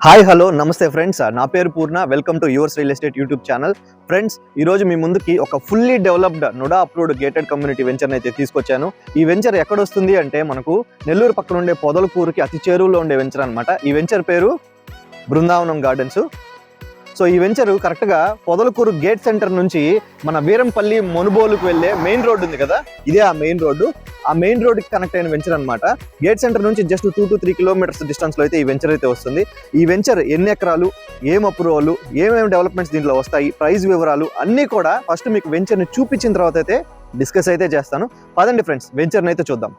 Hi hello నమస్తే friends, నా పేరు Purna. Welcome to yours real estate YouTube channel. Friends, ఈరోజు మీ ముందుకి ఒక fully developed NUDA approved gated community వెంచర్ని అయితే తీసుకొచ్చాను. ఈ వెంచర్ ఎక్కడొస్తుంది అంటే మనకు నెల్లూరు పక్కన ఉండే పొదలకూరుకి అతి చేరువలో ఉండే వెంచర్ అనమాట. ఈ వెంచర్ పేరు బృందావనం గార్డెన్స్. సో ఈ వెంచరు కరెక్ట్గా పొదలకూరు గేట్ సెంటర్ నుంచి మన వీరంపల్లి మునుబోలుకు వెళ్ళే మెయిన్ రోడ్డు ఉంది కదా, ఇదే ఆ మెయిన్ రోడ్డు. ఆ మెయిన్ రోడ్డుకి కనెక్ట్ అయిన వెంచర్ అనమాట. గేట్ సెంటర్ నుంచి జస్ట్ 2 to 3 కిలోమీటర్స్ డిస్టెన్స్లో అయితే ఈ వెంచర్ అయితే వస్తుంది. ఈ వెంచర్ ఎన్ని ఎకరాలు, ఏం అప్రూవల్, ఏమేమి డెవలప్మెంట్స్ దీంట్లో వస్తాయి, ప్రైస్ వివరాలు అన్నీ కూడా ఫస్ట్ మీకు వెంచర్ని చూపించిన తర్వాత అయితే డిస్కస్ అయితే చేస్తాను. పదండి ఫ్రెండ్స్, వెంచర్ని అయితే చూద్దాం.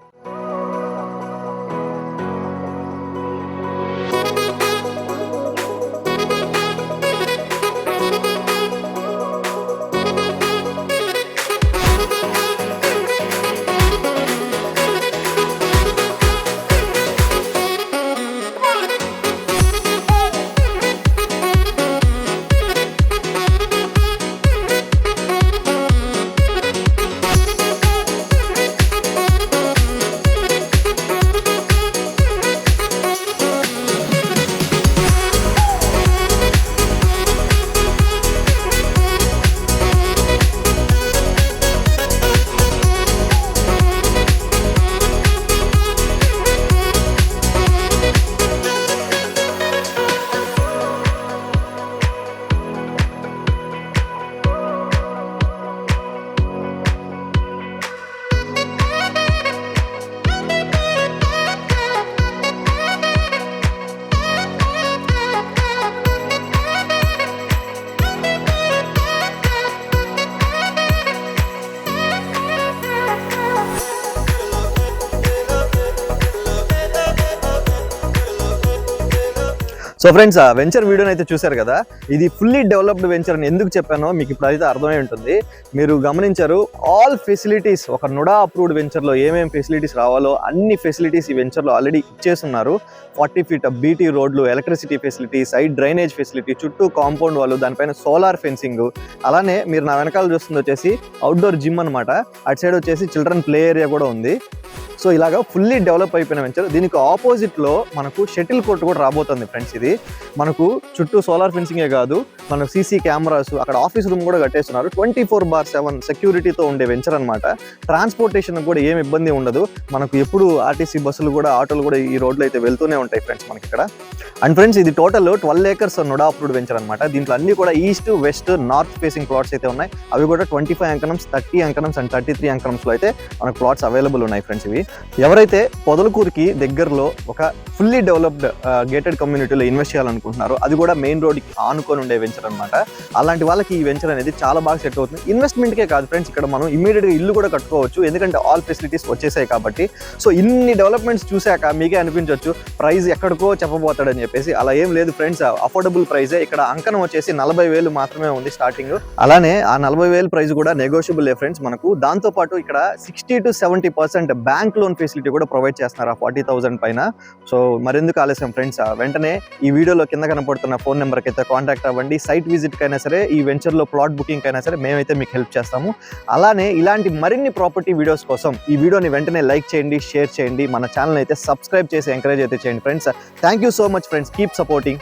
సో ఫ్రెండ్స్, ఆ వెంచర్ వీడియోని అయితే చూశారు కదా. ఇది ఫుల్లీ డెవలప్డ్ వెంచర్ అని ఎందుకు చెప్పానో మీకు ఇప్పుడు అయితే అర్థమై ఉంటుంది. మీరు గమనించారు, ఆల్ ఫెసిలిటీస్ ఒక నుడా అప్రూవ్డ్ వెంచర్లో ఏమేమి ఫెసిలిటీస్ రావాలో అన్ని ఫెసిలిటీస్ ఈ వెంచర్లో ఆల్రెడీ ఇచ్చేస్తున్నారు. 40 feet బీటీ రోడ్లు, electricity facility, side drainage facility, చుట్టూ కాంపౌండ్ వాళ్ళు, దానిపైన సోలార్ ఫెన్సింగ్. అలానే మీరు నా వెనకాల చూస్తుంది వచ్చేసి అవుట్డోర్ జిమ్ అనమాట. అటు సైడ్ వచ్చేసి చిల్డ్రన్ ప్లే ఏరియా కూడా ఉంది. సో ఇలాగా ఫుల్లీ డెవలప్ అయిపోయిన వెంచర్. దీనికి ఆపోజిట్లో మనకు షటిల్ కోర్ట్ కూడా రాబోతుంది ఫ్రెండ్స్. ఇది మనకు చుట్టూ సోలార్ ఫెన్సింగే కాదు, మనకు సీసీ కెమెరాస్, అక్కడ ఆఫీస్ రూమ్ కూడా కట్టేస్తున్నారు. 24/7 సెక్యూరిటీతో ఉండే వెంచర్ అనమాట. ట్రాన్స్పోర్టేషన్ కూడా ఏమి ఇబ్బంది ఉండదు. మనకు ఎప్పుడు ఆర్టీసీ బస్సులు కూడా, ఆటోలు కూడా ఈ రోడ్లో అయితే వెళ్తూనే ఉంటాయి ఫ్రెండ్స్ మనకి ఇక్కడ. అండ్ ఫ్రెండ్స్, ఇది total 12 acres NUDA approved venture అనమాట. దీంట్లో అన్ని కూడా east, west, north facing plots అయితే ఉన్నాయి. అవి కూడా 25 అంకణమ్స్, 30 అంకణమ్స్ అండ్ 33 అంకణమ్స్లో అయితే మనకు ప్లాట్స్ అవైలబుల్ ఉన్నాయి ఫ్రెండ్స్. ఇవి ఎవరైతే పొదలకూరుకి దగ్గరలో ఒక ఫుల్లీ డెవలప్డ్ గేటెడ్ కమ్యూనిటీలో ఇన్వెస్ట్ చేయాలనుకుంటున్నారో, అది కూడా మెయిన్ రోడ్కి ఆనుకొని ఉండే వెంచర్ అనమాట. అలాంటి వాళ్ళకి ఈ వెంచర్ అనేది చాలా బాగా సెట్ అవుతుంది. ఇన్వెస్ట్మెంట్కే కాదు ఫ్రెండ్స్, ఇక్కడ మనం ఇమీడియట్గా ఇల్లు కూడా కట్టుకోవచ్చు, ఎందుకంటే ఆల్ ఫెసిలిటీస్ వచ్చేసాయి కాబట్టి. సో ఇన్ని డెవలప్మెంట్స్ చూశాక మీకే అనిపించవచ్చు ప్రైస్ ఎక్కడికో చెప్పబోతాడని చెప్పేసి. అలా ఏం లేదు ఫ్రెండ్స్, అఫోర్డబుల్ ప్రైజే. ఇక్కడ అంకణం వచ్చేసి 40,000 మాత్రమే ఉంది స్టార్టింగ్. అలానే ఆ 40,000 ప్రైస్ కూడా నెగోషియబుల్ ఫ్రెండ్స్ మనకు. దాంతోపాటు ఇక్కడ 60 to 70% బ్యాంక్ లోన్ ఫెసిలిటీ కూడా ప్రొవైడ్ చేస్తున్నారు 40,000 పైన. సో మరెందుకు ఆలస్యం ఫ్రెండ్స్, వెంటనే ఈ వీడియోలో కింద కనపడుతున్న ఫోన్ నెంబర్కి అయితే కాంటాక్ట్ అవ్వండి. సైట్ విజిట్కి అయినా సరే, ఈ వెంచర్లో ప్లాట్ బుకింగ్ అయినా సరే మేమైతే మీకు హెల్ప్ చేస్తాము. అలానే ఇలాంటి మరిన్ని ప్రాపర్టీ వీడియోస్ కోసం ఈ వీడియోని వెంటనే లైక్ చేయండి, షేర్ చేయండి, మన ఛానల్ అయితే సబ్స్క్రైబ్ చేసి ఎంకరేజ్ అయితే చేయండి friends. Thank you so much friends, keep supporting.